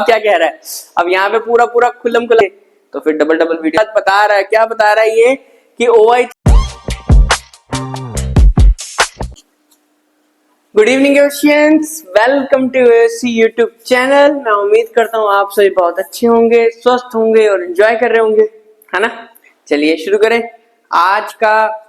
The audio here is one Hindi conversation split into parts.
क्या कह रहा है, अब यहाँ पे पूरा पूरा खुल्लम खुल्ला, तो फिर डबल डबल वीडियो बता रहा है। क्या बता रहा है ये कि OI। Good evening questions, welcome to AC YouTube channel. मैं उम्मीद करता हूँ आप सभी बहुत अच्छे होंगे, स्वस्थ होंगे और एंजॉय कर रहे होंगे, है ना। चलिए शुरू करें। आज का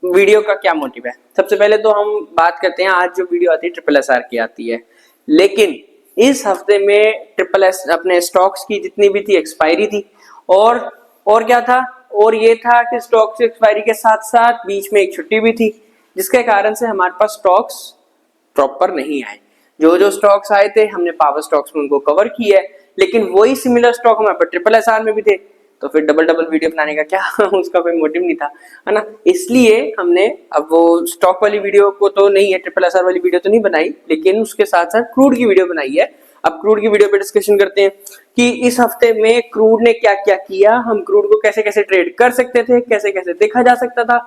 वीडियो का क्या मोटिव है। सबसे पहले तो हम बात करते हैं, आज जो वीडियो आती है SSR की आती है, लेकिन इस हफ्ते में SSS अपने स्टॉक्स की जितनी भी थी एक्सपायरी थी, और क्या था, और ये था कि स्टॉक्स की एक्सपायरी के साथ साथ बीच में एक छुट्टी भी थी, जिसके कारण से हमारे पास स्टॉक्स प्रॉपर नहीं आए। जो जो स्टॉक्स आए थे हमने पावर स्टॉक्स में उनको कवर किया है, लेकिन वही सिमिलर स्टॉक हमारे पास SSR में भी थे, तो फिर डबल डबल वीडियो बनाने का क्या उसका कोई मोटिव नहीं था, है ना। इसलिए हमने अब वो स्टॉक वाली वीडियो को तो नहीं है, SSR वाली वीडियो तो नहीं बनाई, लेकिन उसके साथ साथ क्रूड की वीडियो बनाई है। अब क्रूड की वीडियो पे डिस्कशन करते हैं कि इस हफ्ते में क्रूड ने क्या क्या किया, हम क्रूड को कैसे कैसे ट्रेड कर सकते थे, कैसे कैसे देखा जा सकता था,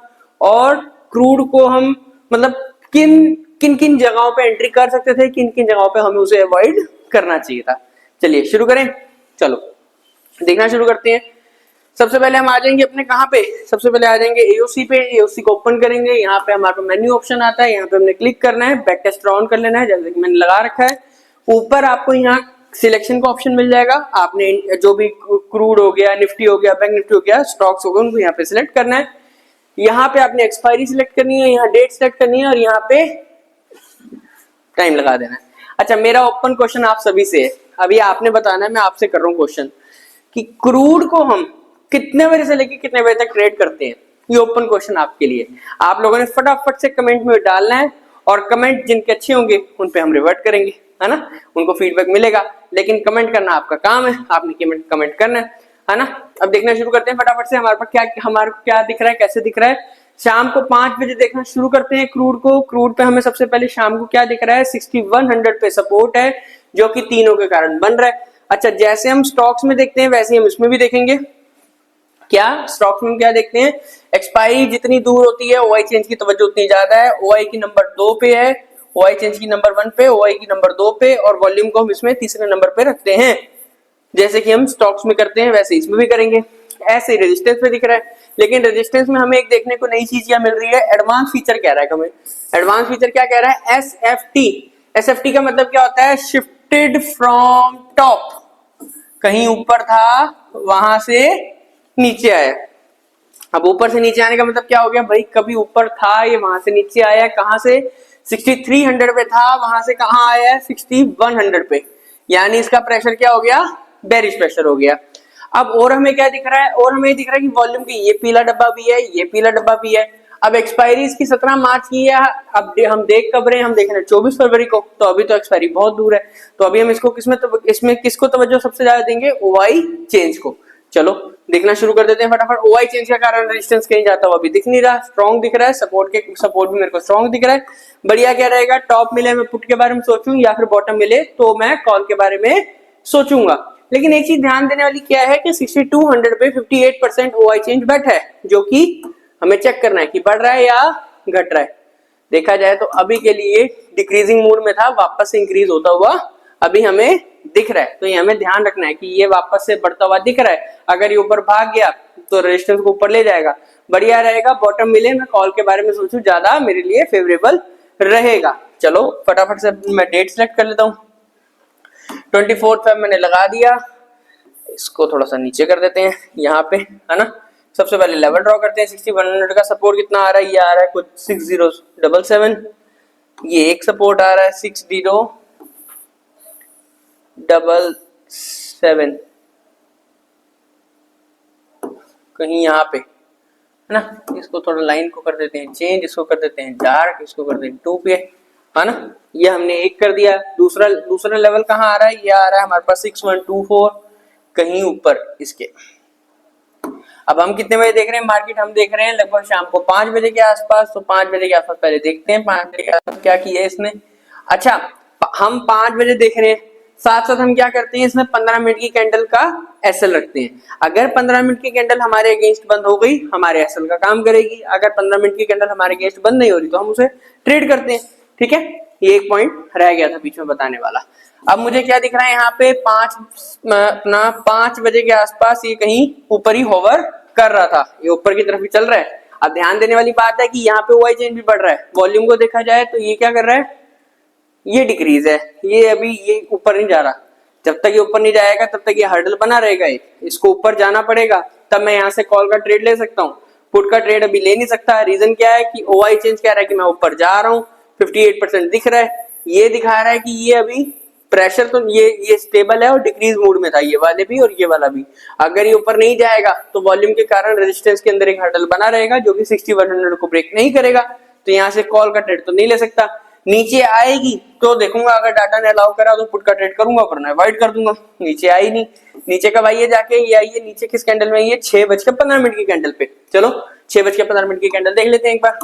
और क्रूड को हम मतलब किन किन किन जगहों पे एंट्री कर सकते थे, किन किन जगहों पे हमें उसे अवॉइड करना चाहिए था। चलिए शुरू करें, चलो देखना शुरू करते हैं। सबसे पहले हम आ जाएंगे अपने कहाँ पे, सबसे पहले आ जाएंगे AOC पे। AOC को ओपन करेंगे, यहाँ पे हमारे पास मेन्यू ऑप्शन आता है, यहाँ पे हमने क्लिक करना है, बैक टेस्ट ऑन कर लेना है जैसे कि मैंने लगा रखा है। ऊपर आपको यहाँ सिलेक्शन का ऑप्शन मिल जाएगा, आपने जो भी क्रूड हो गया, निफ्टी हो गया, बैंक निफ्टी हो गया, स्टॉक्स हो गए, उनको यहाँ पे सिलेक्ट करना है। यहाँ पे आपने एक्सपायरी सिलेक्ट करनी है, यहाँ डेट सिलेक्ट करनी है, और यहाँ पे टाइम लगा देना है। अच्छा, मेरा ओपन क्वेश्चन आप सभी से है, अभी आपने बताना है, मैं आपसे कर रहा हूँ क्वेश्चन कि क्रूड को हम कितने बजे से लेके कितने बजे तक ट्रेड करते हैं। ये ओपन क्वेश्चन आपके लिए, आप लोगों ने फटाफट से कमेंट में डालना है, और कमेंट जिनके अच्छे होंगे उन पे हम रिवर्ट करेंगे, है ना, उनको फीडबैक मिलेगा, लेकिन कमेंट करना आपका काम है, आपने कमेंट करना है ना। अब देखना शुरू करते हैं फटाफट से, हमारे पास हमारे को क्या दिख रहा है, कैसे दिख रहा है। शाम को 5 बजे देखना शुरू करते हैं क्रूड को। क्रूड पे हमें सबसे पहले शाम को क्या दिख रहा है, 6100 पे सपोर्ट है, जो कि तीनों के कारण बन रहा है। अच्छा, जैसे हम स्टॉक्स में देखते हैं वैसे हम इसमें भी देखेंगे। क्या स्टॉक्स में क्या देखते हैं, एक्सपायरी जितनी दूर होती है OI चेंज की तवज्जो उतनी ज्यादा है। OI की नंबर 2 पे है, OI चेंज की नंबर 1 पे, OI की नंबर 2 पे, और वॉल्यूम को हम इसमें तीसरे नंबर पे रखते हैं। जैसे कि हम स्टॉक्स में करते हैं वैसे इसमें भी करेंगे। ऐसे रेजिस्टेंस पे दिख रहा है, लेकिन रेजिस्टेंस में हमें एक देखने को नई चीज क्या मिल रही है, एडवांस फीचर कह रहा है हमें। एडवांस फीचर क्या कह रहा है, SFT। SFT का मतलब क्या होता है, शिफ्टेड फ्रॉम टॉप, कहीं ऊपर था वहां से नीचे आया। अब ऊपर से नीचे आने का मतलब क्या हो गया भाई, कभी ऊपर था ये वहां से नीचे आया, कहां से 6300 पे था, वहां से कहां आया है 6100 पे, यानी इसका प्रेशर क्या हो गया, बेरिश प्रेशर हो गया। अब और हमें क्या दिख रहा है, और हमें दिख रहा है कि वॉल्यूम की ये पीला डब्बा भी है, ये पीला डब्बा भी है। अब एक्सपायरी इसकी 17 मार्च की है, अब हम देख कब रहे हैं, हम देख रहे हैं 24 फरवरी को, तो अभी तो एक्सपायरी बहुत दूर है, तो अभी हम इसको इसमें किसको तवज्जो सबसे ज्यादा देंगे, OI चेंज को। चलो देखना शुरू कर देते हैं फटाफट। OI चेंज का कारण रेजिस्टेंस कहीं जाता हुआ अभी दिख नहीं रहा, स्ट्रॉन्ग दिख रहा है, सपोर्ट भी मेरे को स्ट्रॉन्ग दिख रहा है। बढ़िया क्या रहेगा, टॉप मिले मैं पुट के बारे में सोचूं, या फिर बॉटम मिले तो मैं कॉल के बारे में सोचूंगा। लेकिन एक चीज ध्यान देने वाली क्या है कि 6200 पे 58% OI चेंज बैठा है, जो कि हमें चेक करना है कि बढ़ रहा है या घट रहा है। देखा जाए तो अभी के लिए डिक्रीजिंग मूड में था, वापस से इंक्रीज होता हुआ अभी हमें दिख रहा है, तो ये हमें ध्यान रखना है कि ये वापस से बढ़ता हुआ दिख रहा है। अगर ये ऊपर भाग गया तो रेजिस्टेंस को ऊपर ले जाएगा, बढ़िया रहेगा। बॉटम मिले मैं कॉल के बारे में सोचूं, ज्यादा मेरे लिए फेवरेबल रहेगा। चलो फटाफट से मैं डेट सेलेक्ट कर लेता हूँ, 24 फेब मैंने लगा दिया। इसको थोड़ा सा नीचे कर देते हैं यहाँ पे, है ना। सबसे पहले लेवल ड्रॉ करते हैं, 6100 का सपोर्ट कितना आ रहा है, ये आ रहा है कुछ 6077। ये एक सपोर्ट आ रहा है 6077, कहीं यहाँ पे, है ना। इसको थोड़ा लाइन को कर देते हैं चेंज, इसको कर देते हैं डार्क, इसको कर देते हैं 2 पे, है ना। ये हमने एक कर दिया। दूसरा लेवल कहाँ आ रहा है, ये आ रहा है हमारे पास 6124, कहीं ऊपर इसके। अब हम कितने बजे देख रहे हैं मार्केट, हम देख रहे हैं लगभग शाम को 5 बजे के आसपास। तो 5 बजे के आसपास पहले देखते हैं 5 बजे के आसपास क्या किया है इसने। अच्छा, हम 5 बजे देख रहे हैं, साथ साथ हम क्या करते हैं, इसमें 15 मिनट की कैंडल का SL रखते हैं। अगर 15 मिनट की कैंडल हमारे अगेंस्ट बंद हो गई, हमारे SL का काम करेगी। अगर 15 मिनट की कैंडल हमारे अगेंस्ट बंद नहीं हो रही तो हम उसे ट्रेड करते हैं, ठीक है। ये एक पॉइंट रह गया था बीच में बताने वाला। अब मुझे क्या दिख रहा है यहाँ पे 5 बजे के आसपास ये कहीं ऊपर ही होवर कर रहा था, ये ऊपर की तरफ ही चल रहा है। अब ध्यान देने वाली बात है कि यहाँ पे ओआई चेन भी बढ़ रहा है, वॉल्यूम को देखा जाए तो ये क्या कर रहा है, ये डिक्रीज है, ये अभी ये ऊपर नहीं जा रहा। जब तक ये ऊपर नहीं जाएगा तब तक ये हर्डल बना रहेगा, इसको ऊपर जाना पड़ेगा, तब मैं यहाँ से कॉल का ट्रेड ले सकता हूँ। पुट का ट्रेड अभी ले नहीं सकता, रीजन क्या है कि ओआई चेंज कह रहा है कि मैं ऊपर जा रहा हूँ, 58% दिख रहा है, ये दिखा रहा है कि ये अभी प्रेशर तो ये स्टेबल है और डिक्रीज मूड में था, ये वाले भी और ये वाला भी। अगर ये ऊपर नहीं जाएगा तो वॉल्यूम के कारण रेजिस्टेंस के अंदर एक हर्डल बना रहेगा जो कि 6100 को ब्रेक नहीं करेगा, तो यहाँ से कॉल का ट्रेड तो नहीं ले सकता। नीचे आएगी तो देखूंगा, अगर डाटा ने अलाउ करा तो पुट का ट्रेड करूंगा, वरना अवॉइड कर दूंगा। नीचे आई नहीं, नीचे कब आई है जाके, ये आई है नीचे किस कैंडल में, ये 6:15 की कैंडल पे। चलो 6:15 की कैंडल देख लेते हैं एक बार,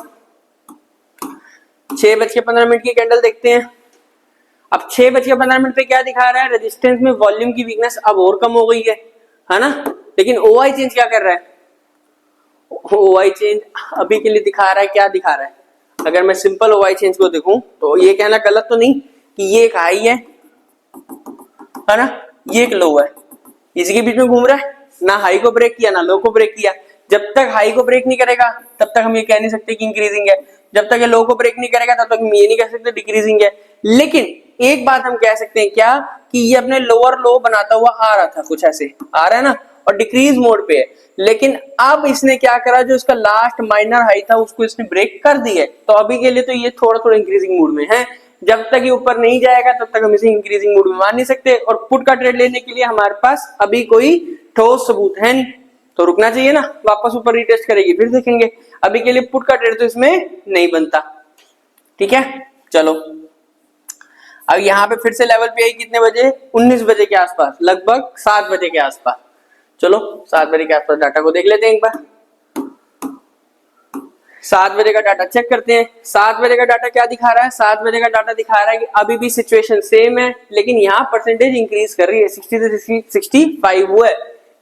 6:15 की कैंडल देखते हैं। अब 6:15 पे क्या दिखा रहा है, रेजिस्टेंस में वॉल्यूम की वीकनेस अब और कम हो गई है ना। लेकिन ओआई चेंज क्या कर रहा है, ओआई चेंज अभी के लिए दिखा रहा है, क्या दिखा रहा है, अगर मैं सिंपल ओआई चेंज को देखूं तो ये कहना गलत तो नहीं कि ये एक हाई है ना, ये एक लो है, इसी के बीच में घूम रहा है, ना हाई को ब्रेक किया ना लो को ब्रेक किया। जब तक हाई को ब्रेक नहीं करेगा तब तक हम ये कह नहीं सकते कि इंक्रीजिंग है, जब तक ये लो को ब्रेक नहीं करेगा तब तक हम ये नहीं कह सकते डिक्रीजिंग है। लेकिन एक बात हम कह सकते हैं क्या, कि ये अपने लोअर लो बनाता हुआ आ रहा था, कुछ ऐसे आ रहा है ना, और डिक्रीज मोड पे है। लेकिन अब इसने क्या करा, जो इसका लास्ट माइनर हाई था उसको इसने ब्रेक कर दिया है, तो अभी के लिए तो ये थोड़ा थोड़ा इंक्रीजिंग मूड में है। जब तक ये ऊपर नहीं जाएगा तब तक हम इसे इंक्रीजिंग मूड में मान नहीं सकते, और पुट का ट्रेड लेने के लिए हमारे पास अभी कोई ठोस सबूत है नहीं, तो रुकना चाहिए ना, वापस ऊपर रीटेस्ट करेगी फिर देखेंगे। अभी के लिए पुट का ट्रेड तो इसमें नहीं बनता, ठीक है। चलो अब यहाँ पे फिर से लेवल पे आई कितने बजे, 19 बजे के आसपास, लगभग 7 बजे के आसपास। चलो 7 बजे के आसपास डाटा को देख लेते हैं एक बार, 7 बजे का डाटा चेक करते हैं। 7 बजे का डाटा क्या दिखा रहा है, 7 बजे का डाटा दिखा रहा है कि अभी भी सिचुएशन सेम है, लेकिन यहाँ परसेंटेज इंक्रीज कर रही है, 60 से 65 हुआ है।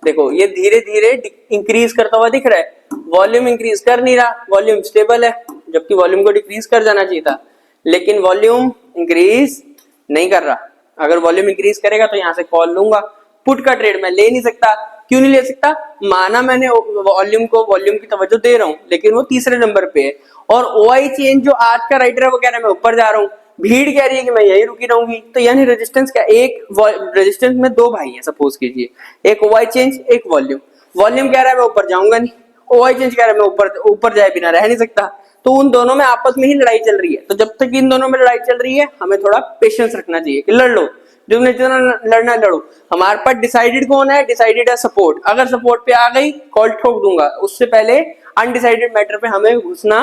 देखो ये धीरे धीरे इंक्रीज करता हुआ दिख रहा है, वॉल्यूम इंक्रीज कर नहीं रहा, वॉल्यूम स्टेबल है, जबकि वॉल्यूम को डिक्रीज कर जाना चाहिए था, लेकिन वॉल्यूम इंक्रीज नहीं कर रहा। अगर वॉल्यूम इंक्रीज करेगा तो यहाँ से कॉल लूंगा, पुट का ट्रेड मैं ले नहीं सकता। क्यों नहीं ले सकता, माना मैंने वॉल्यूम की तवज्जो दे रहा हूं, लेकिन वो तीसरे नंबर पे है, और ओआई चेन जो आज का राइटर है वो कह रहा है मैं ऊपर जा रहा हूँ, भीड़ कह रही है कि मैं यही रुकी रहूंगी, तो यानी रेजिस्टेंस का एक रेजिस्टेंस में दो भाई है, सपोज कीजिए, एक ओआई चेंज एक वॉल्यूम। वॉल्यूम कह रहा है मैं ऊपर जाऊंगा नहीं, ओआई चेंज कह रहा है मैं ऊपर जाए बिना रह नहीं सकता, तो उन दोनों में आपस में ही लड़ाई चल रही है। तो जब तक इन दोनों में लड़ाई चल रही है हमें थोड़ा पेशेंस रखना चाहिए कि लड़ लो, जो जितना लड़ना लड़ो। हमारे पास डिसाइडेड कौन है, डिसाइडेड है सपोर्ट, अगर सपोर्ट पे आ गई कॉल ठोक दूंगा, उससे पहले अनडिसाइडेड मैटर पे हमें घुसना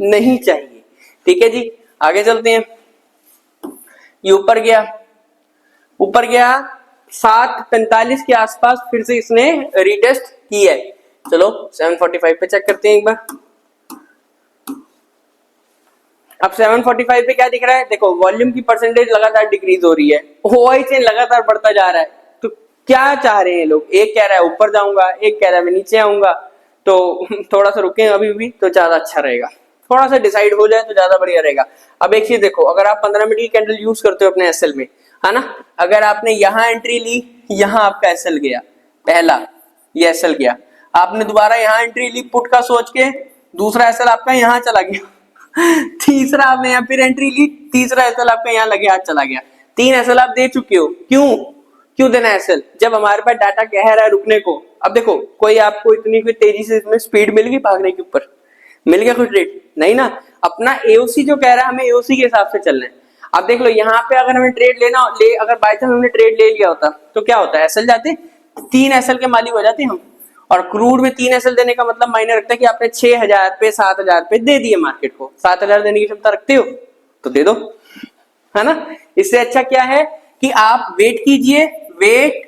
नहीं चाहिए, ठीक है जी। आगे चलते हैं, ये ऊपर गया 7:45 के आसपास फिर से इसने रीटेस्ट की है। चलो 7:45 पे चेक करते हैं एक बार। अब 7:45 पे क्या दिख रहा है, देखो वॉल्यूम की परसेंटेज लगातार डिक्रीज हो रही है, ओआई चेन लगातार बढ़ता जा रहा है। तो क्या चाह रहे हैं लोग, एक कह रहा है ऊपर जाऊंगा, एक कह रहा है मैं नीचे आऊंगा, तो थोड़ा सा रुके अभी भी तो ज्यादा अच्छा रहेगा, थोड़ा सा डिसाइड हो जाए तो ज्यादा बढ़िया रहेगा। अब एक चीज देखो, अगर आप 15 मिनट की कैंडल यूज करते हो अपने एसएल में, है ना, अगर आपने यहाँ एंट्री ली, यहाँ आपका एसएल गया पहला, ये एसएल गया, आपने दोबारा यहाँ एंट्री ली पुट का सोच के, दूसरा एसएल आपका यहाँ चला गया, तीसरा आपने यहाँ फिर एंट्री ली, तीसरा एसएल आपका यहाँ लगे हाथ चला गया, 3 एसएल आप दे चुके हो। क्यों देना एसएल, जब हमारे पास डाटा कह रहा है रुकने को। अब देखो कोई आपको इतनी कोई तेजी से इसमें स्पीड मिल गई भागने के ऊपर, मिल गया कुछ रेट नहीं ना, अपना एओसी जो कह रहा है हमें एओसी के हिसाब से चलना है। अब देख लो यहाँ पे अगर हमें ट्रेड अगर बाई चांस हमने ट्रेड ले लिया होता तो क्या होता है, एसएल जाते, 3 एसएल के मालिक हो जाते हम, और क्रूड में 3 एसएल देने का मतलब मायने रखता है कि आपने 6000 पे 7000 पे दे दिए मार्केट को, 7000 देने की क्षमता रखते हो तो दे दो, है ना। इससे अच्छा क्या है कि आप वेट कीजिए, वेट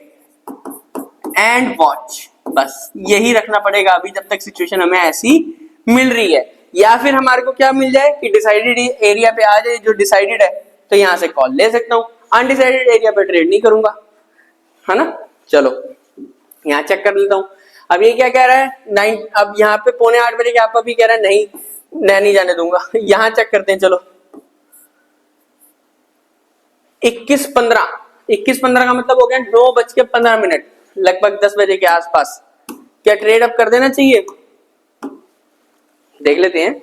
एंड वॉच, बस यही रखना पड़ेगा अभी जब तक सिचुएशन हमें ऐसी मिल रही है। या फिर हमारे को क्या मिल जाए कि डिसाइडेड एरिया पे आ जाए, जो डिसाइडेड है तो यहां से कॉल ले सकता हूं, अनडिसाइडेड एरिया पे ट्रेड नहीं करूंगा, है ना। चलो यहाँ चेक कर लेता हूं। अब ये क्या कह रहा है 9, अब यहाँ पे 7:45 बजे आप अभी कह रहा है नहीं, मैं नहीं जाने दूंगा। यहाँ चेक करते हैं, चलो 21:15, 21:15 का मतलब हो गया 9:15, लगभग 10 बजे के आसपास। क्या ट्रेड अब कर देना चाहिए? देख लेते हैं।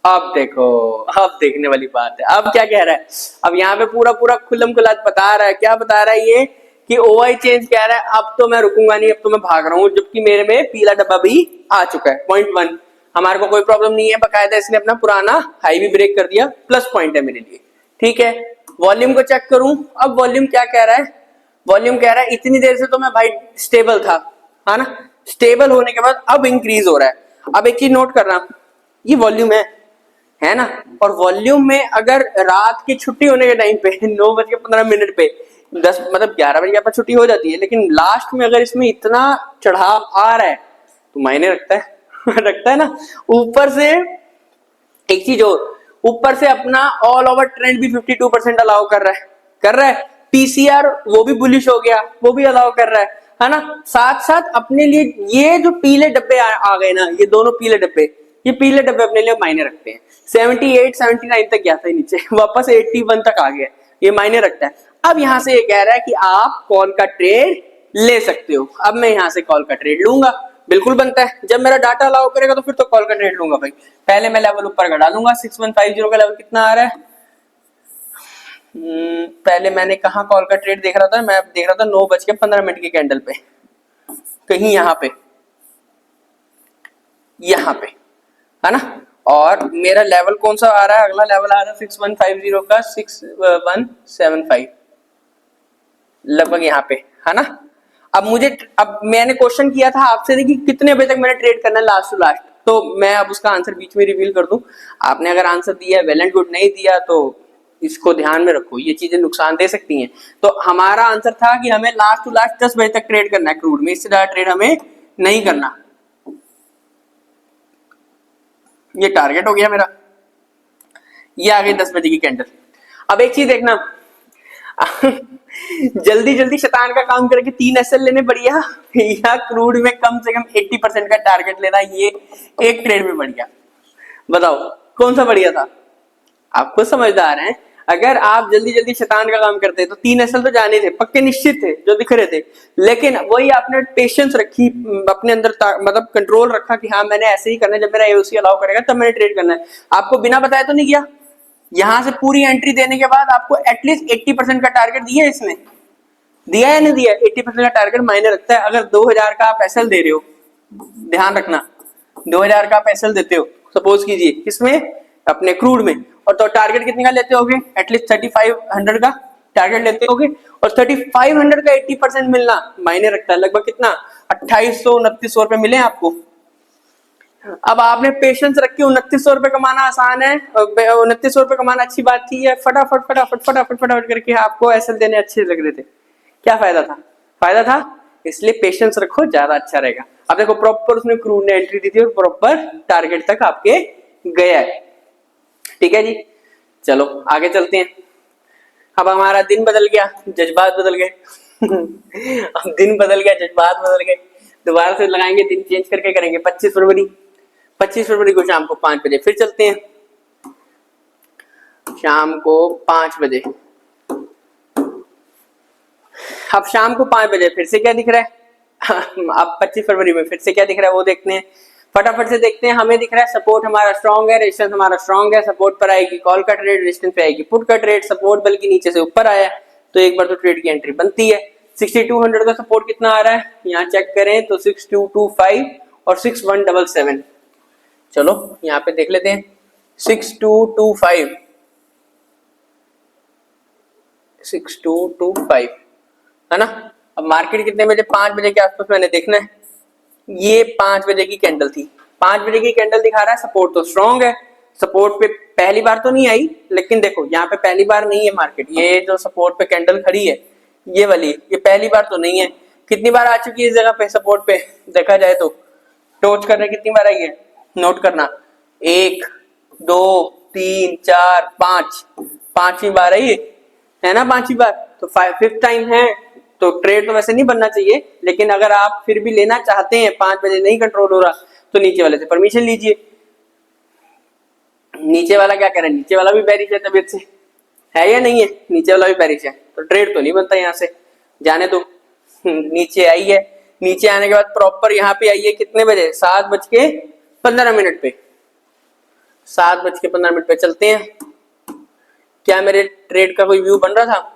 अब देखो, अब देखने वाली बात है। अब क्या कह रहा है? अब यहाँ पे पूरा पूरा खुल्लम खुला बता रहा है। क्या बता रहा है ये कि ओआई चेंज कह रहा है अब तो मैं रुकूंगा नहीं, अब तो मैं भाग रहा हूँ, जबकि मेरे में पीला डब्बा भी आ चुका है। 0.1 हमारे को कोई प्रॉब्लम नहीं है, बकायदा इसने अपना पुराना हाई भी ब्रेक कर दिया, प्लस पॉइंट है मेरे लिए। ठीक है, वॉल्यूम को चेक करूं। अब वॉल्यूम क्या कह रहा है? वॉल्यूम कह रहा है इतनी देर से तो मैं भाई स्टेबल था, है ना। स्टेबल होने के बाद अब इंक्रीज हो रहा है। अब एक चीज नोट करना, ये वॉल्यूम है ना। और वॉल्यूम में अगर रात की छुट्टी होने के टाइम पे 9:15 पे 10 मतलब 11 बजे पर छुट्टी हो जाती है, लेकिन लास्ट में अगर इसमें इतना चढ़ाव आ रहा है तो मायने रखता है रखता है ना। ऊपर से एक चीज और, ऊपर से अपना ऑल ओवर ट्रेंड भी 52% अलाउ कर रहा है। पीसीआर वो भी बुलिश हो गया, वो भी अलाउ कर रहा है ना। साथ साथ अपने लिए ये जो पीले डब्बे आ गए ना, ये दोनों पीले डब्बे, ये पीले डब्बे अपने लिए मायने रखते हैं। 78 79 तक गया था नीचे, वापस 81 तक आ गया, ये मायने रखता है। अब यहां से ये कह रहा है कि आप कॉल का ट्रेड ले सकते हो। अब मैं यहां से कॉल का ट्रेड लूंगा, बिल्कुल बनता है। जब मेरा डाटा अलाउ करेगा तो फिर तो कॉल का ट्रेड लूंगा भाई। पहले मैं लेवल ऊपर का डालूंगा। 6150 का लेवल कितना आ रहा है? पहले मैंने कहा कॉल का ट्रेड देख रहा था, मैं देख रहा था 9:15 की कैंडल पे, कहीं यहाँ पे है ना। और मेरा लेवल कौन सा आ रहा है? अगला लेवल आ रहा है 6150 का 6175, लगभग यहाँ पे, है ना। अब मैंने क्वेश्चन किया था आपसे कि कितने बजे तक मैंने ट्रेड करना है लास्ट टू लास्ट, तो मैं अब उसका आंसर बीच में रिवील कर दूं। आपने अगर आंसर दिया है वेल एंड गुड, नहीं दिया तो इसको ध्यान में रखो, ये चीजें नुकसान दे सकती हैं। तो हमारा आंसर था कि हमें लास्ट टू लास्ट 10 बजे तक ट्रेड करना है क्रूड में, इससे ज्यादा ट्रेड हमें नहीं करना। ये टारगेट हो गया मेरा, ये आ गई 10 बजे की कैंडल। अब एक चीज देखना जल्दी जल्दी शैतान का काम करके 3 एसएल लेने बढ़िया, या क्रूड में कम से कम 80% का टारगेट लेना, ये एक ट्रेड में बढ़िया। बताओ कौन सा बढ़िया था? आप खुद समझदार हैं। अगर आप जल्दी जल्दी शैतान का काम करते तो 3 एसएल तो जाने थे, पक्के निश्चित थे जो दिख रहे थे, लेकिन वही आपने पेशेंस रखी अपने अंदर, मतलब कंट्रोल रखा कि हाँ मैंने ऐसे ही करना है, जब मेरा एओसी अलाउ करेगा तब मैंने ट्रेड करना है। आपको बिना बताया तो नहीं किया। यहां से पूरी एंट्री देने के बाद आपको एटलीस्ट 80% का टारगेट दिया, इसने दिया या नहीं दिया? 80% का टारगेट मायने रखता है। अगर 2000 का आप एसएल दे रहे हो, ध्यान रखना, 2000 का आप एसएल देते हो सपोज कीजिए, किसमें? अपने क्रूड में, और तो टारगेट कितने का लेते होगे? एटलीस्ट 3500 का टारगेट लेते होगे, और 3500 का 80% मिलना मायने रखता है। लगभग कितना? 2800-2900 रुपए मिले आपको। अब आपने पेशेंस रख के 2900 रुपए कमाना आसान है, 2900 रुपए कमाना अच्छी बात थी, या फटाफट फटाफट फटाफट फटाफट करके आपको एसएल देने अच्छे लग रहे थे, क्या फायदा था? फायदा था। इसलिए पेशेंस रखो, ज्यादा अच्छा रहेगा। अब देखो प्रॉपर उसने क्रूड ने एंट्री दी थी और प्रॉपर टारगेट तक आपके गया है। ठीक है जी, चलो आगे चलते हैं। अब हमारा दिन बदल गया, जज्बात बदल गए अब दिन बदल गया, जज्बात बदल गए। दोबारा से लगाएंगे, दिन चेंज करके करेंगे। 25 फरवरी को शाम को 5 बजे फिर चलते हैं। शाम को 5 बजे, अब शाम को 5 बजे फिर से क्या दिख रहा है अब 25 फरवरी में फिर से क्या दिख रहा है वो देखते हैं, फटाफट से देखते हैं। हमें दिख रहा है सपोर्ट हमारा स्ट्रांग है, रेजिस्टेंस हमारा स्ट्रांग है। सपोर्ट पर आएगी कॉल का ट्रेड, रेजिस्टेंस पे आएगी पुट का ट्रेड। सपोर्ट बल्कि नीचे से ऊपर आया तो एक बार तो ट्रेड की एंट्री बनती है। 6200 का सपोर्ट कितना आ रहा है यहाँ चेक करें तो 6225 और 6177। चलो यहाँ पे देख लेते हैं 6225 6225, है ना। अब मार्केट कितने बजे? 5 बजे के आसपास मैंने देखना है। ये 5 बजे की कैंडल थी, 5 बजे की कैंडल दिखा रहा है सपोर्ट तो स्ट्रॉन्ग है। सपोर्ट पे पहली बार तो नहीं आई, लेकिन देखो यहाँ पे पहली बार नहीं है मार्केट, ये जो सपोर्ट पे कैंडल खड़ी है ये वाली, ये पहली बार तो नहीं है। कितनी बार आ चुकी है इस जगह पे सपोर्ट पे देखा जाए तो? टोच करने कितनी बार आई है नोट करना, 1 2 3 4 5, 5वीं बार आई है ना, 5वीं बार तो 5th टाइम है। तो ट्रेड तो वैसे नहीं बनना चाहिए, लेकिन अगर आप फिर भी लेना चाहते हैं, 5 बजे नहीं कंट्रोल हो रहा, तो नीचे वाले से परमिशन लीजिए। नीचे वाला क्या कह रहा है? नीचे वाला भी बेरिश है तबीयत से, है या नहीं है, नीचे वाला भी बेरिश है, तो ट्रेड तो नहीं बनता यहाँ से, जाने दो। नीचे आई है, नीचे आने के बाद प्रॉपर यहाँ पे आई है कितने बजे, 7:15 पे, 7:15 पे चलते हैं। क्या मेरे ट्रेड का कोई व्यू बन रहा था?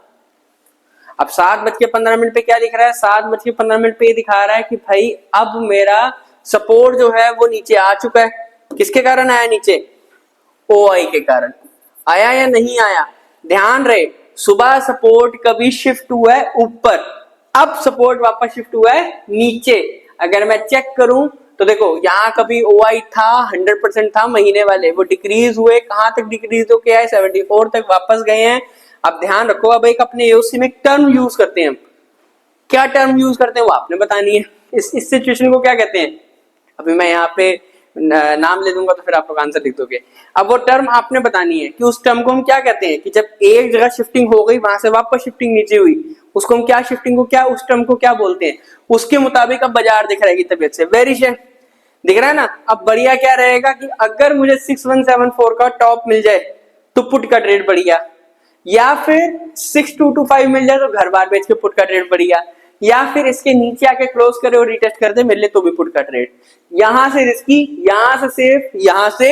अब 7:15 पे क्या दिख रहा है, 7:15 पे ये दिखा रहा है कि भाई अब मेरा सपोर्ट जो है वो नीचे आ चुका है। किसके कारण आया नीचे? OI के कारण आया या नहीं आया? ध्यान रहे, सुबह सपोर्ट कभी शिफ्ट हुआ है ऊपर, अब सपोर्ट वापस शिफ्ट हुआ है नीचे। अगर मैं चेक करूं तो देखो यहाँ कभी OI था 100% था महीने वाले, वो डिक्रीज हुए, कहां तक डिक्रीज होके आए 74 तक वापस गए हैं। अब ध्यान रखो, अब एक अपने एओसी में टर्म यूज करते हैं, क्या टर्म यूज करते हैं वो आपने बतानी है। इस सिचुएशन को क्या कहते हैं, अभी मैं यहाँ पे नाम ले दूंगा तो फिर आप लोग आंसर लिख दोगे। अब वो टर्म आपने बतानी है कि उस टर्म को हम क्या कहते हैं, कि जब एक जगह शिफ्टिंग हो गई वहां से वापस शिफ्टिंग नीचे हुई, उसको हम क्या शिफ्टिंग को क्या उस टर्म को क्या बोलते हैं, उसके मुताबिक अब बाजार दिख रहेगी तबीयत से। बेरिश है, दिख रहा है ना। अब बढ़िया क्या रहेगा कि अगर मुझे 6174 का टॉप मिल जाए तो पुट का ट्रेड बढ़िया, या फिर 6225 मिल जाए तो घर बार बेच के पुट का ट्रेड बढ़िया, या फिर इसके नीचे आके क्लोज करे और रिटेस्ट कर दे मिल ले तो भी पुट का ट्रेड। यहां से रिस्की, यहां से सेफ, यहां से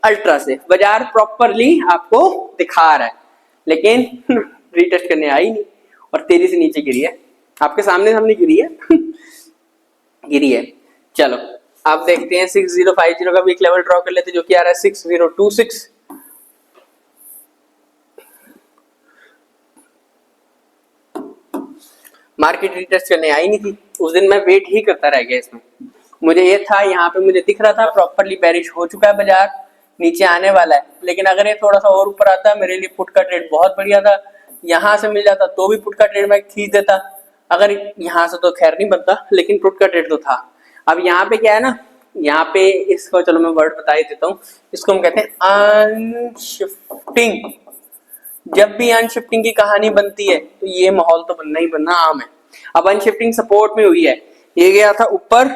अल्ट्रा सेफ, बाजार प्रॉपरली आपको दिखा रहा है, लेकिन रिटेस्ट करने आई नहीं और तेजी से नीचे गिरी है, आपके सामने सामने गिरी है गिरी है। चलो आप देखते हैं 6050 का भी एक लेवल ड्रॉ कर लेते जो कि आ रहा है 6026। मार्केट रिटेस्ट करने आई नहीं थी उस दिन, मैं वेट ही करता रह गया इसमें। मुझे ये था यहाँ पे मुझे दिख रहा था प्रॉपरली बेरिश हो चुका है बाजार, नीचे आने वाला है, लेकिन अगर ये थोड़ा सा और ऊपर आता मेरे लिए पुट का ट्रेड बहुत बढ़िया था। यहाँ से मिल जाता तो भी पुट का ट्रेड मैं खींच देता, अगर यहाँ से तो खैर नहीं बनता, लेकिन पुट का ट्रेड तो था। अब यहाँ पे क्या है ना, यहाँ पे इसको चलो मैं वर्ड बता ही देता हूँ, इसको हम कहते हैं अनशिफ्टिंग। जब भी अनशिफ्टिंग की कहानी बनती है तो ये माहौल तो बनना ही बनना आम है। अब अनशिफ्टिंग सपोर्ट में हुई है, ये गया था ऊपर,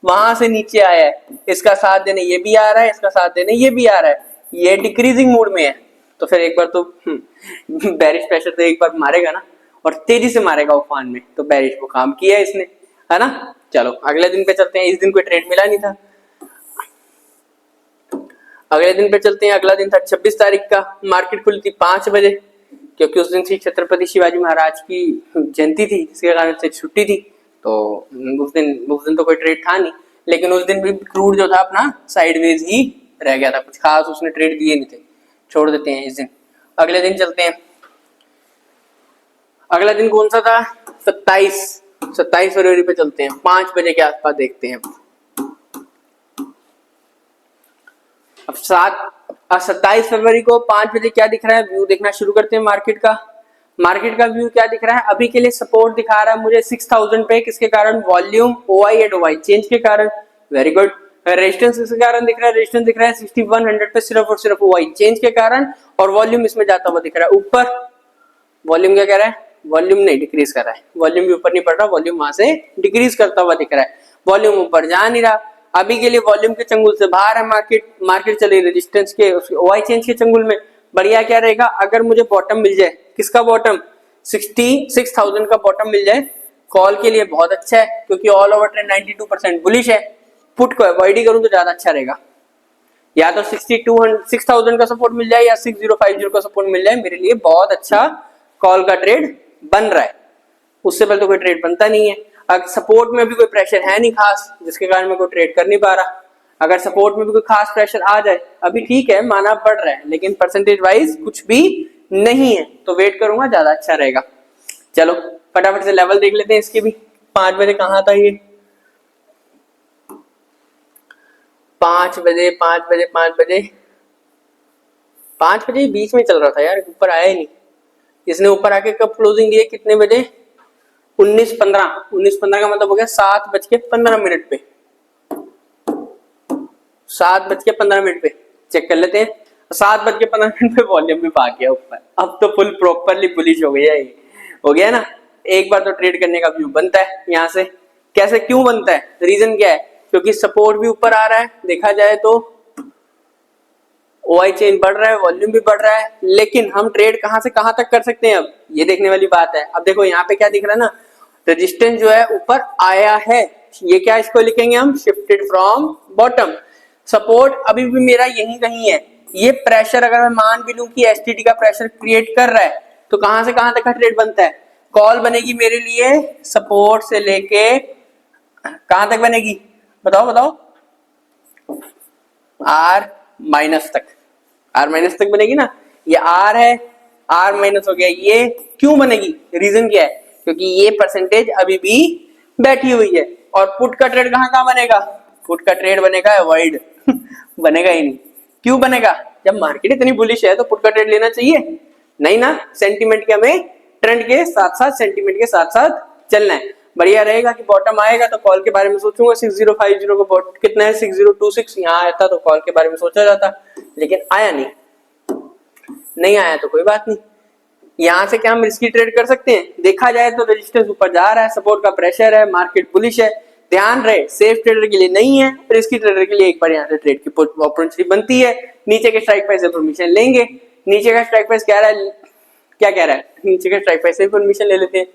वहां से नीचे आया है, इसका साथ देने ये भी आ रहा है, इसका साथ देने ये भी आ रहा है, ये डिक्रीजिंग मूड में है, तो फिर एक बार तो बेरिश प्रेशर तो एक बार मारेगा ना, और तेजी से मारेगा उफान में, तो बेरिश को काम किया इसने, है ना। चलो अगले दिन पे चलते हैं, इस दिन कोई ट्रेड मिला नहीं था, अगले दिन पे चलते हैं। अगला दिन था 26 तारीख का, मार्केट खुली थी 5 बजे, क्योंकि उस दिन थी छत्रपति शिवाजी महाराज की जयंती थी, इसके कारण से छुट्टी थी, तो उस दिन तो कोई ट्रेड था नहीं, लेकिन उस दिन भी क्रूड जो था अपना साइडवेज ही रह गया था, कुछ खास उसने ट्रेड दिए नहीं थे, छोड़ देते हैं इस दिन। अगले दिन चलते हैं, अगला दिन कौन सा था, 27 फरवरी पे चलते हैं, 5 बजे के आसपास देखते हैं। अब 27 फरवरी को 5 बजे क्या दिख रहा है, व्यू देखना शुरू करते हैं मार्केट का। मार्केट का व्यू क्या दिख रहा है, अभी के लिए सपोर्ट दिखा रहा है मुझे 6000 पे, किसके कारण, volume OI and OI change के कारण, वेरी गुड। रेजिस्टेंस किसके कारण दिख रहा है, रेजिस्टेंस दिख रहा है 6100 पे सिर्फ और सिर्फ OI चेंज के कारण, और वॉल्यूम इसमें जाता हुआ दिख रहा है ऊपर। वॉल्यूम क्या कह रहा है, वॉल्यूम नहीं डिक्रीज कर रहा है, वॉल्यूम भी ऊपर नहीं पड़ रहा, वॉल्यूम वहां से डिक्रीज करता हुआ दिख रहा है, वॉल्यूम ऊपर जा नहीं रहा। अभी के लिए वॉल्यूम के चंगुल से बाहर है मार्केट चले रेजिस्टेंस के OI चेंज के चंगुल में। बढ़िया क्या रहेगा, अगर मुझे बॉटम मिल जाए, किसका बॉटम, 66,000 का बॉटम मिल जाए, कॉल के लिए बहुत अच्छा है, क्योंकि ऑल ओवर ट्रेंड 92% बुलिश है। पुट को अवॉइड ही करूं तो ज्यादा अच्छा रहेगा, या तो 6,000 का सपोर्ट मिल जाए या 6050 का सपोर्ट मिल जाए, मेरे लिए बहुत अच्छा कॉल का ट्रेड बन रहा है। उससे पहले तो कोई ट्रेड बनता नहीं है। अगर सपोर्ट में भी कोई प्रेशर है नहीं खास, जिसके कारण मैं कोई ट्रेड कर नहीं पा रहा, अगर सपोर्ट में भी कोई खास प्रेशर आ जाए, अभी ठीक है माना बढ़ रहा है, लेकिन परसेंटेज वाइज कुछ भी नहीं है, तो वेट करूंगा, ज्यादा अच्छा रहेगा। चलो फटाफट से लेवल देख लेते हैं इसके भी। 5 बजे कहाँ था ये, 5 बजे बीच में चल रहा था यार, ऊपर आया ही नहीं। इसने ऊपर आके कब क्लोजिंग दी है, कितने बजे, 19:15 का मतलब हो गया 7:15 पे, 7:15 पे चेक कर लेते हैं। 7:15 पे वॉल्यूम भी भाग गया ऊपर, अब तो फुल प्रॉपरली बुलिश हो गया, ये हो गया ना। एक बार तो ट्रेड करने का व्यू बनता है यहाँ से। कैसे, क्यों बनता है, रीजन क्या है, क्योंकि सपोर्ट भी ऊपर आ रहा है, देखा जाए तो OI चेन बढ़ रहा है, वॉल्यूम भी बढ़ रहा है, लेकिन हम ट्रेड कहां से कहां तक कर सकते हैं अब ये देखने वाली बात है। अब देखो यहाँ पे क्या दिख रहा है ना, रेजिस्टेंस जो है ऊपर आया है, ये क्या इसको लिखेंगे हम, शिफ्टेड फ्रॉम बॉटम। सपोर्ट अभी भी मेरा यही कहीं है। ये प्रेशर अगर मैं मान भी लूं कि एसटीडी का प्रेशर क्रिएट कर रहा है, तो कहां से कहां तक का ट्रेड बनता है, कॉल बनेगी मेरे लिए सपोर्ट से लेके कहां तक बनेगी, बताओ बताओ, आर माइनस तक, आर माइनस तक बनेगी ना। ये आर है, आर माइनस हो गया, ये क्यों बनेगी, रीजन क्या है, क्योंकि ये परसेंटेज अभी भी बैठी हुई है। और पुट का ट्रेड कहां कहां बनेगा, पुट का ट्रेड बनेगा अवॉइड बनेगा ही नहीं। क्यों बनेगा, जब मार्केट इतनी बुलिश है तो पुट का ट्रेड लेना चाहिए नहीं ना। सेंटीमेंट के हमें ट्रेंड के साथ साथ सेंटीमेंट के साथ साथ चलना है। बढ़िया रहेगा कि बॉटम आएगा तो कॉल के बारे में सोचूंगा, 6050 को कितना है 6026, यहाँ आया था तो कॉल के बारे में सोचा जाता, लेकिन आया नहीं, नहीं आया तो कोई बात नहीं। यहाँ से क्या हम रिस्की ट्रेड कर सकते हैं, देखा जाए तो रेजिस्टेंस ऊपर जा रहा है, सपोर्ट का प्रेशर है, मार्केट बुलिश है, ध्यान रहे सेफ ट्रेडर के लिए नहीं है, रिस्की ट्रेडर के लिए एक बार यहाँ से ट्रेड की अपॉर्चुनिटी बनती है। नीचे के स्ट्राइक प्राइस से परमिशन लेंगे, नीचे का स्ट्राइक प्राइस कह रहा है, क्या कह रहा है, नीचे का स्ट्राइक प्राइस से परमिशन ले लेते हैं।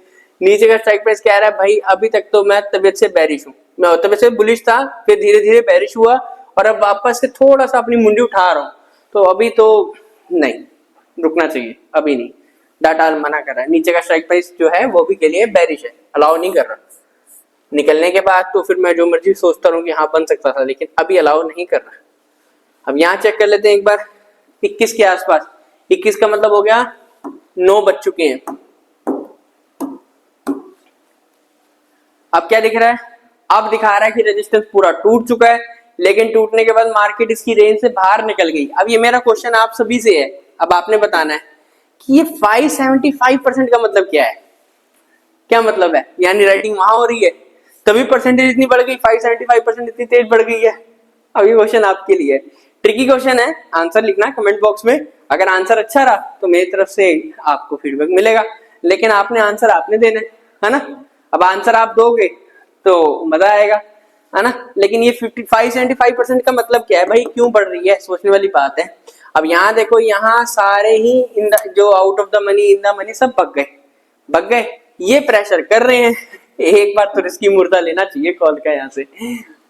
नीचे का स्ट्राइक प्राइस कह रहा है भाई अभी तक तो मैं तबियत से बैरिश हूँ, मैं तबियत से बुलिश था, फिर धीरे धीरे बैरिश हुआ और अब वापस से थोड़ा सा अपनी मुंडी उठा रहा हूँ, तो अभी तो नहीं, रुकना चाहिए, अभी नहीं। डाटा मना कर रहा है, नीचे का स्ट्राइक प्राइस जो है वो भी के लिए बैरिश है, अलाउ नहीं कर रहा। निकलने के बाद तो फिर मैं जो मर्जी सोचता रहूं कि हाँ बन सकता था, लेकिन अभी अलाउ नहीं कर रहा। अब यहाँ चेक कर लेते हैं एक बार 21 के आसपास, 21 का मतलब हो गया 9 बज चुके हैं। अब क्या दिख रहा है, अब दिखा रहा है कि रेजिस्टेंस पूरा टूट चुका है, लेकिन टूटने के बाद मार्केट इसकी रेंज से बाहर निकल गई। अब ये मेरा क्वेश्चन आप सभी से है, अब आपने बताना है कि ये 575% का मतलब क्या है, क्या मतलब है, यानी राइटिंग वहां हो रही है तभी परसेंटेज इतनी बढ़ गई, 575% इतनी तेज बढ़ गई है। अब ये क्वेश्चन आपके लिए ट्रिकी क्वेश्चन है, आंसर लिखना कमेंट बॉक्स में, अगर आंसर अच्छा रहा तो मेरी तरफ से आपको फीडबैक मिलेगा, लेकिन आपने आंसर आपने देना है ना। अब आंसर आप दोगे तो मजा आएगा, है ना। लेकिन ये 75% का मतलब क्या है भाई, क्यों बढ़ रही है, सोचने वाली बात है। अब यहाँ देखो, यहाँ सारे ही जो out of the money, in the money सब बग गए, ये प्रेशर कर रहे हैं। एक बार तो रिस्की मुर्दा लेना चाहिए कॉल का यहाँ से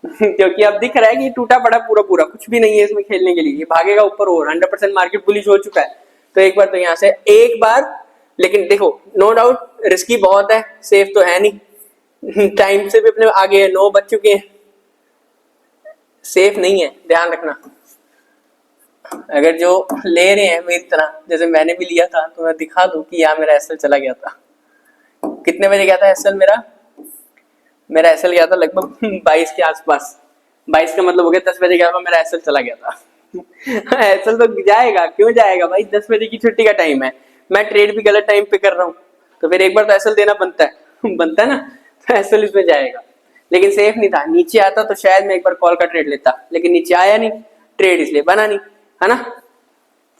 क्योंकि अब दिख रहा है कि टूटा पड़ा पूरा पूरा, कुछ भी नहीं है इसमें खेलने के लिए, ये भागेगा ऊपर और 100% मार्केट बुलिश हो चुका है। तो एक बार तो यहाँ से एक बार, लेकिन देखो नो डाउट रिस्की बहुत है, सेफ तो है नहीं, टाइम से भी अपने आगे है, 9 बज चुके हैं, सेफ नहीं है, ध्यान रखना। अगर जो ले रहे हैं मेरी तरह, जैसे मैंने भी लिया था, तो मैं दिखा दूं कि यहाँ मेरा एसएल चला गया था, कितने बजे गया था एसएल मेरा एसएल गया था लगभग 22 के आसपास, 22 का मतलब हो गया 10 बजे गया था, मेरा एसएल चला गया था एसएल तो जाएगा, क्यों जाएगा भाई, 10 बजे की छुट्टी का टाइम है, मैं ट्रेड भी गलत टाइम पे कर रहा हूँ, तो फिर एक बार तो एसएल देना बनता है बनता है ना, तो एसएल इसमें जाएगा। लेकिन सेफ नहीं था, नीचे आता तो शायद मैं एक बार कॉल का ट्रेड लेता, लेकिन नीचे आया नहीं, ट्रेड इसलिए बना नहीं, है ना।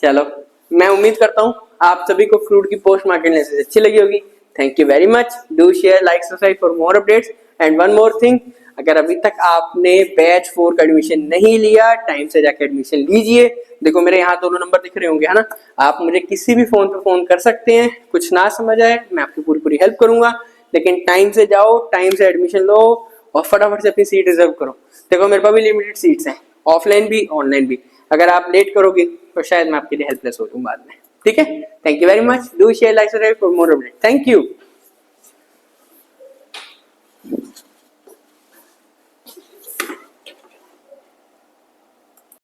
चलो, मैं उम्मीद करता हूँ आप सभी को क्रूड की पोस्ट मार्केट एनालिसिस अच्छी लगी होगी। Thank you very much, do share, like, subscribe for more updates. And one more thing, अगर अभी तक आपने बैच 4 का एडमिशन नहीं लिया, टाइम से जाकर एडमिशन लीजिए। देखो मेरे यहाँ दोनों नंबर दिख रहे होंगे, है ना, आप मुझे किसी भी फोन पे फोन कर सकते हैं, कुछ ना समझ आए मैं आपकी पूरी हेल्प करूंगा, लेकिन टाइम से जाओ, टाइम से एडमिशन लो और फटाफट से अपनी सीट रिजर्व करो। देखो मेरे पास भी लिमिटेड सीट्स हैं, ऑफलाइन भी ऑनलाइन भी, अगर आप लेट करोगे तो शायद मैं आपके लिए हेल्पलेस हो जाऊं बाद में। ठीक है, thank you very much, do share, like, subscribe for more update. Thank you.